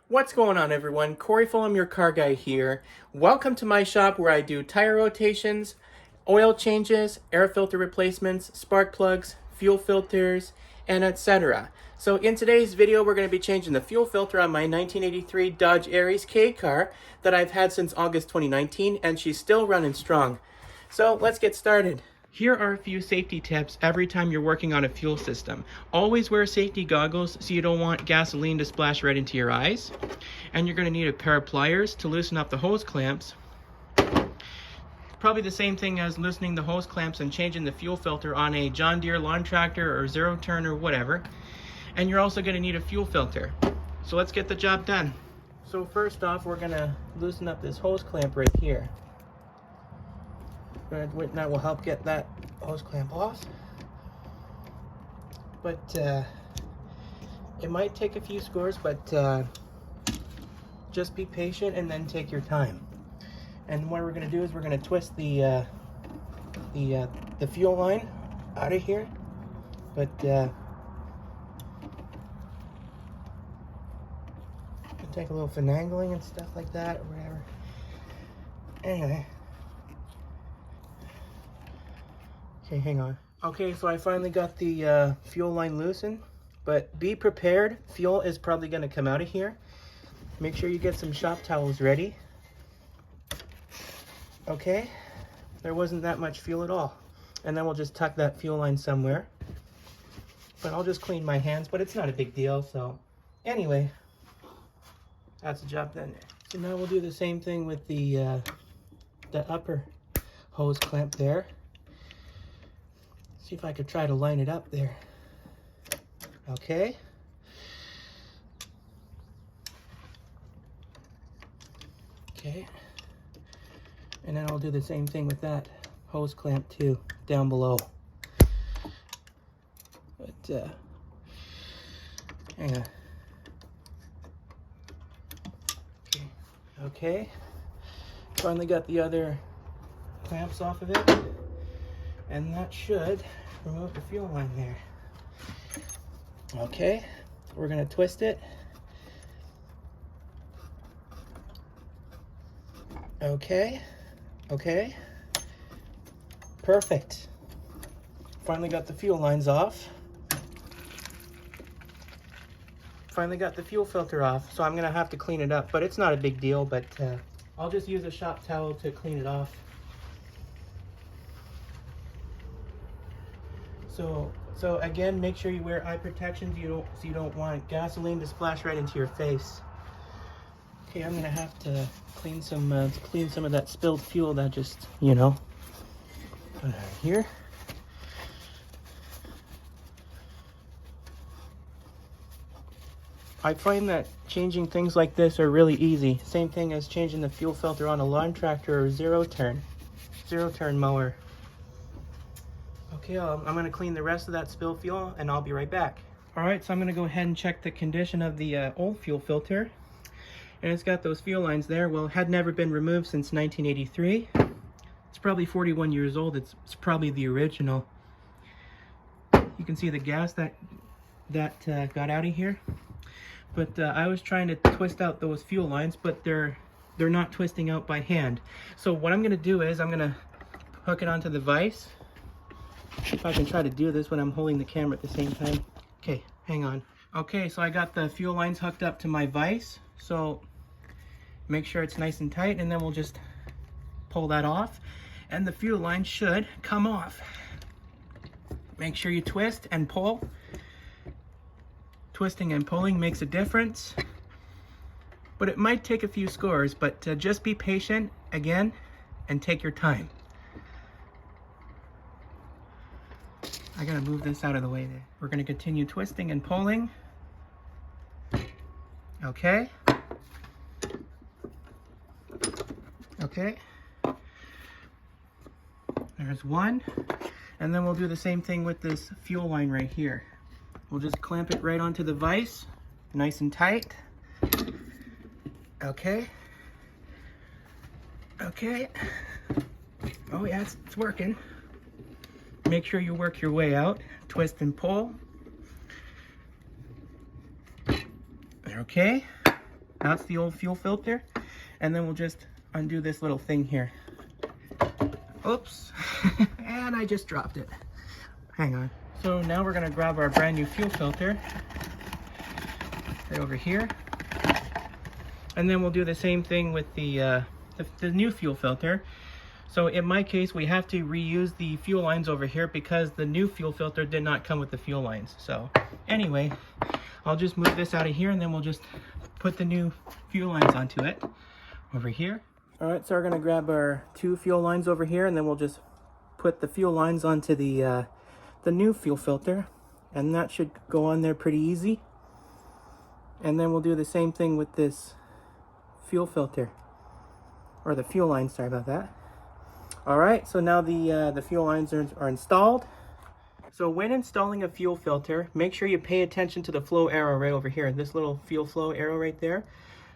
What's going on, everyone? Corey Fulham, your car guy here. Welcome to my shop where I do tire rotations, oil changes, air filter replacements, spark plugs, fuel filters, and etc. So in today's video, we're going to be changing the fuel filter on my 1983 Dodge Aries K car that I've had since August 2019, and she's still running strong. So let's get started. Here are a few safety tips every time you're working on a fuel system. Always wear safety goggles so you don't want gasoline to splash right into your eyes. And you're going to need a pair of pliers to loosen up the hose clamps. Probably the same thing as loosening the hose clamps and changing the fuel filter on a John Deere lawn tractor or zero turn or whatever. And you're also going to need a fuel filter. So let's get the job done. So first off, we're going to loosen up this hose clamp right here. That will help get that hose clamp off, but it might take a few scores, but just be patient and then take your time. And what we're going to do is we're going to twist the fuel line out of here, but it'll take a little finagling and stuff like that or whatever. Anyway. Okay, hang on. Okay, so I finally got the fuel line loosened, but be prepared. Fuel is probably going to come out of here. Make sure you get some shop towels ready. Okay, there wasn't that much fuel at all. And then we'll just tuck that fuel line somewhere. But I'll just clean my hands, but it's not a big deal, so anyway, that's the job done. So now we'll do the same thing with the upper hose clamp there. See if I could try to line it up there. Okay. Okay. And then I'll do the same thing with that hose clamp too, down below. But, hang on. Okay. Okay. Finally got the other clamps off of it. And that should remove the fuel line there. Okay, we're gonna twist it. Okay, okay, perfect. Finally got the fuel lines off. Finally got the fuel filter off, so I'm gonna have to clean it up, but it's not a big deal, but I'll just use a shop towel to clean it off. So again, make sure you wear eye protection so you don't want gasoline to splash right into your face. Okay, I'm gonna have to clean some of that spilled fuel that just, you know, put it out here. I find that changing things like this are really easy. Same thing as changing the fuel filter on a lawn tractor or zero turn mower. Okay, I'm going to clean the rest of that spilled fuel and I'll be right back. Alright, so I'm going to go ahead and check the condition of the old fuel filter. And it's got those fuel lines there. Well, it had never been removed since 1983. It's probably 41 years old. It's probably the original. You can see the gas that got out of here. But I was trying to twist out those fuel lines, but they're not twisting out by hand. So what I'm going to do is I'm going to hook it onto the vise. If I can try to do this when I'm holding the camera at the same time. Okay, hang on. Okay, so I got the fuel lines hooked up to my vise. So make sure it's nice and tight, and then we'll just pull that off. And the fuel line should come off. Make sure you twist and pull. Twisting and pulling makes a difference. But it might take a few scores, but just be patient again and take your time. I gotta move this out of the way there. We're gonna continue twisting and pulling. Okay. Okay. There's one. And then we'll do the same thing with this fuel line right here. We'll just clamp it right onto the vise, nice and tight. Okay. Okay. Oh yeah, it's working. Make sure you work your way out. Twist and pull. Okay. That's the old fuel filter. And then we'll just undo this little thing here. Oops. And I just dropped it. Hang on. So now we're gonna grab our brand new fuel filter right over here. And then we'll do the same thing with the new fuel filter. So in my case, we have to reuse the fuel lines over here because the new fuel filter did not come with the fuel lines. So anyway, I'll just move this out of here and then we'll just put the new fuel lines onto it over here. All right, so we're gonna grab our 2 fuel lines over here and then we'll just put the fuel lines onto the new fuel filter, and that should go on there pretty easy. And then we'll do the same thing with this fuel filter, or the fuel line, sorry about that. All right, so now the fuel lines are installed. So when installing a fuel filter, make sure you pay attention to the flow arrow right over here, this little fuel flow arrow right there.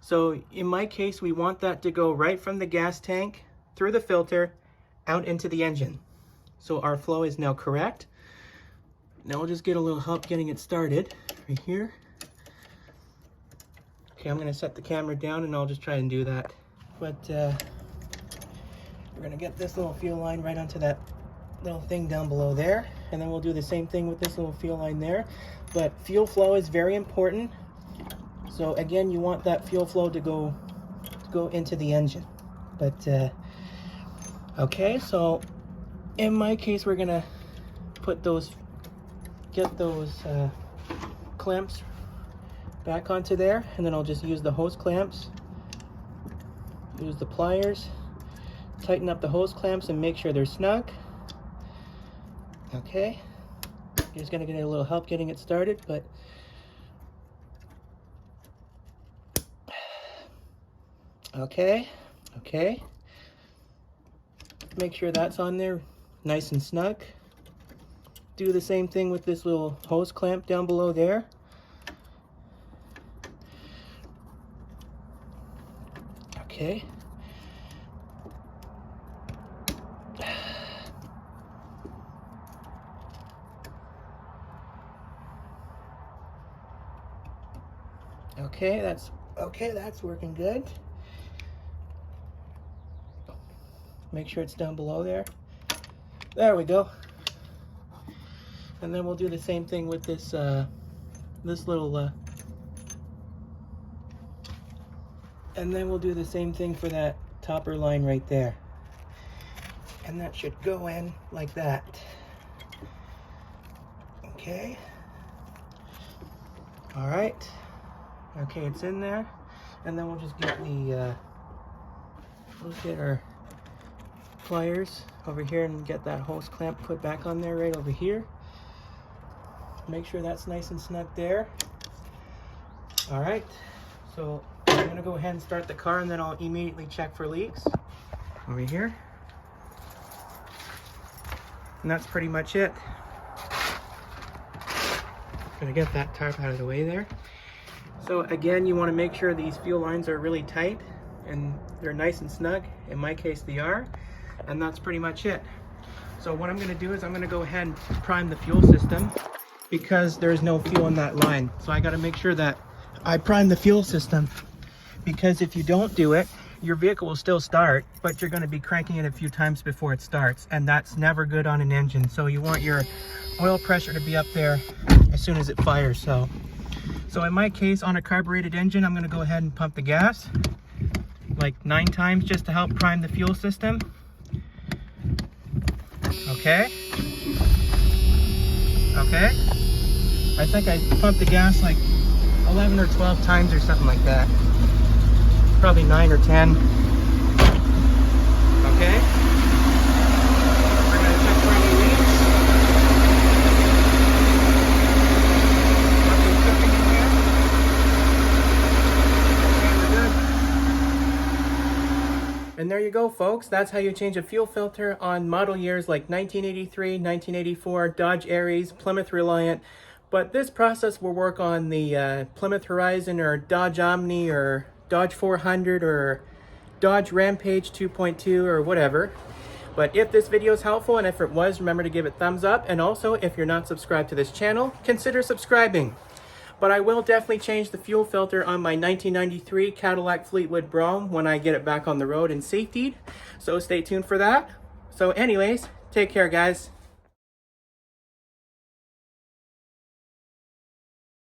So in my case, we want that to go right from the gas tank, through the filter, out into the engine. So our flow is now correct. Now we'll just get a little help getting it started right here. Okay, I'm gonna set the camera down and I'll just try and do that. But we're gonna get this little fuel line right onto that little thing down below there, and then we'll do the same thing with this little fuel line there. But fuel flow is very important. So again, you want that fuel flow to go into the engine. But okay, so in my case, we're gonna get those clamps back onto there, and then I'll just use the hose clamps, use the pliers, tighten up the hose clamps and make sure they're snug. Okay, you're just gonna get a little help getting it started, but okay, make sure that's on there nice and snug. Do the same thing with this little hose clamp down below there. Okay. Okay, that's working good. Make sure it's down below there. There we go. And then we'll do the same thing with this this little and then we'll do the same thing for that topper line right there. And that should go in like that. Okay. All right. Okay, it's in there. And then we'll just get our pliers over here and get that hose clamp put back on there right over here. Make sure that's nice and snug there. All right, so I'm gonna go ahead and start the car and then I'll immediately check for leaks over here. And that's pretty much it. Gonna get that tarp out of the way there. So again, you want to make sure these fuel lines are really tight and they're nice and snug. In my case, they are. And that's pretty much it. So what I'm going to do is I'm going to go ahead and prime the fuel system because there's no fuel in that line. So I got to make sure that I prime the fuel system, because if you don't do it, your vehicle will still start, but you're going to be cranking it a few times before it starts, and that's never good on an engine. So you want your oil pressure to be up there as soon as it fires. So in my case, on a carbureted engine, I'm going to go ahead and pump the gas like 9 times just to help prime the fuel system. Okay. I think I pumped the gas like 11 or 12 times or something like that. Probably 9 or 10. Okay. We're going to check for any leaks. Nothing cooking in here. Okay, we're good. And there you go, folks. That's how you change a fuel filter on model years like 1983, 1984, Dodge Aries, Plymouth Reliant. But this process will work on the Plymouth Horizon or Dodge Omni or Dodge 400 or Dodge Rampage 2.2 or whatever. But if this video is helpful, and if it was, remember to give it thumbs up. And also, if you're not subscribed to this channel, consider subscribing. But I will definitely change the fuel filter on my 1993 Cadillac Fleetwood Brougham when I get it back on the road and safetied. So stay tuned for that. So anyways, take care guys.